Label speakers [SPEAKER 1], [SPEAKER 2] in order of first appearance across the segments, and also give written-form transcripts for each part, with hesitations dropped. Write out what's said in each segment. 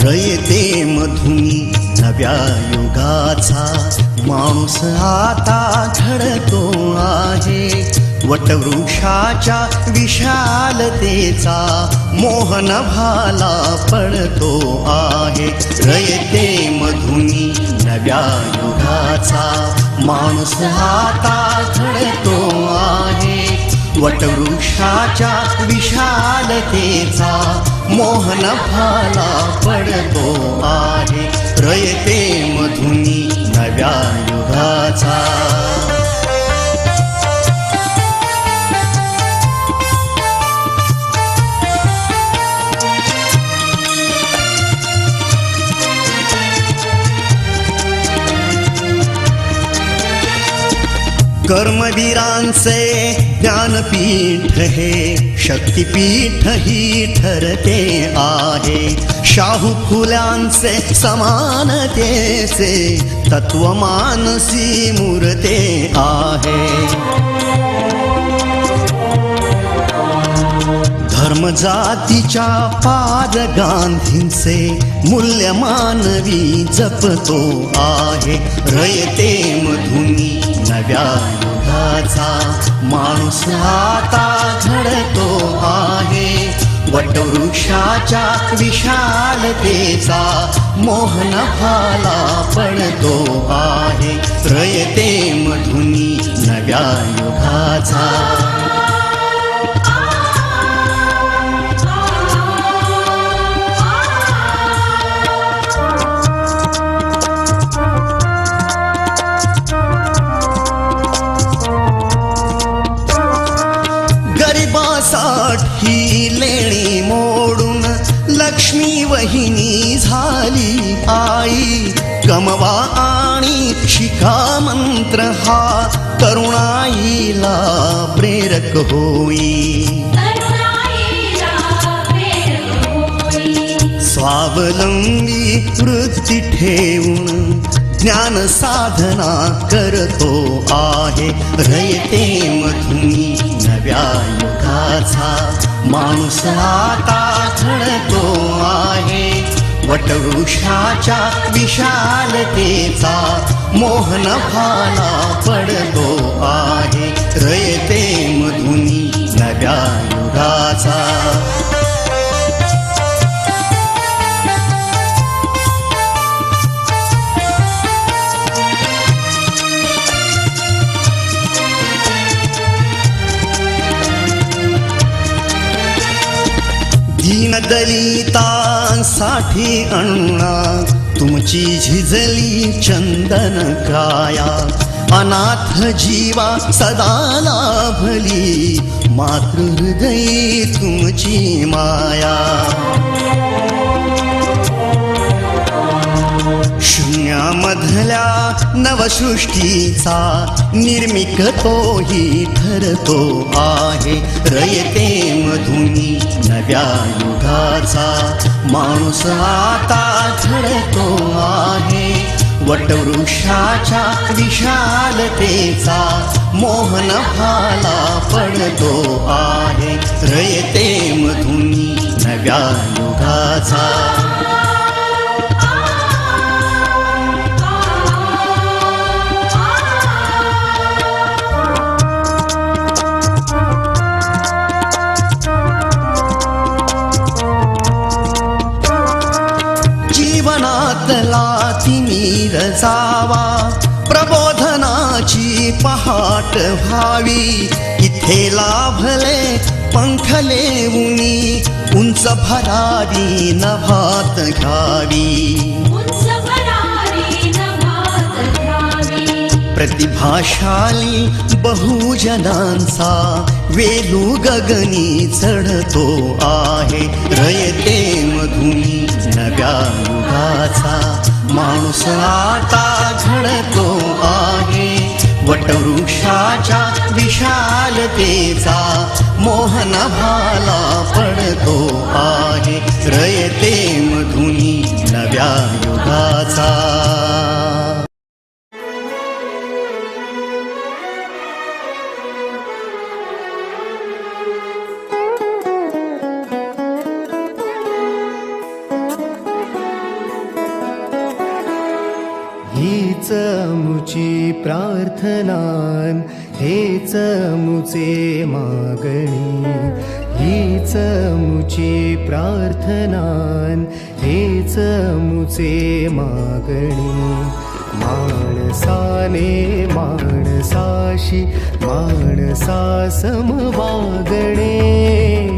[SPEAKER 1] रयते मधुनी नव्या युगाचा माणूस आता घडतो आहे. वटवृक्षाच्या विशालतेचा मोहन भाला पडतो आहे. रयते मधुनी नव्या युगाचा माणूस आता घडतो आहे. वटवृक्षाच्या विशालतेचा मोहन भाला पडतो आहे. रयते मधुनी नव्या युगाचा. कर्मवीरांचे ज्ञानपीठ हे शक्तिपीठ ही ठरते आहे. शाहू फुल्यांचे समानतेचे तत्व मानसी मूर्ते आहे. धर्म जातीच्या पाद गांधींचे मूल्य मानवी जपतो आहे. रयते मधुनी नव्या युगाचा माणूस आता घडतो आहे. वटवृक्षाच्या विशालतेचा मोहन भाला पडतो आहे. रयते मधुनी नव्या युगाचा. साठी लेणी मोडून लक्ष्मी वहिनी झाली आई. कमवा आणि शिका मंत्र हा तरुणाईला प्रेरक होई. स्वावलंबी वृत्ती ठेवून ज्ञान साधना करतो आहे. रयते मधुनी नव्या युगाचा माणूस आता घडतो आहे. वटवृक्षाच्या विशालतेचा मोहन भाला पडतो आहे. रयते मधुनी नव्या युगाचा. दलितांसाठी अण्णा तुमची झिजली चंदन काया. अनाथ जीवा सदा लाभली मातृहृदयी तुमची माया. शून्यामधल्या नवसृष्टीचा निर्मिक तोही ठरतो आहे. रयते मधुनी नव्या युगाचा माणूस आता घडतो आहे. वटवृक्षाच्या विशालतेचा मोहन भाला पडतो आहे. रयते मधुनी नव्या युगाचा. जीवनातला तिमिर जावा प्रबोधनाची पहाट व्हावी. इथे लाभले पंखले उनी उंच भरारी नभात घ्यावी. प्रतिभाशाली बहुजनांचा वेलू गगनी चढतो आहे. रयते मधुनी नव्या युगाचा माणूस आता घडतो आहे. वटवृक्षाच्या विशालतेचा मोहन भाला पडतो आहे. रयते मधुनी नव्या युगाचा. मुची प्रार्थनान हेच मुचे मागणी, हीच मुची प्रार्थनान हेच मुचे मागणी. माणसाने माणसाशी माणसा सम वागणे,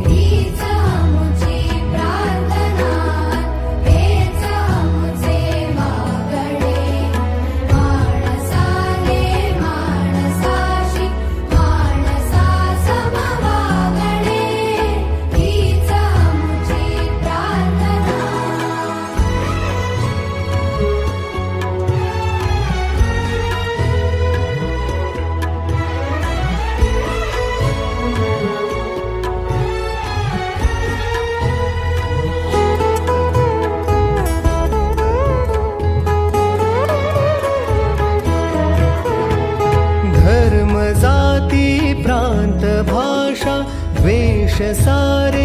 [SPEAKER 2] हीच मुची प्रार्थना हेच मुचे मागणे. माणसाने माणसाशी माणसा सम वागणे, हीच मुची प्रार्थना.
[SPEAKER 1] धर्म जाती प्रांत भाषा वेश सारे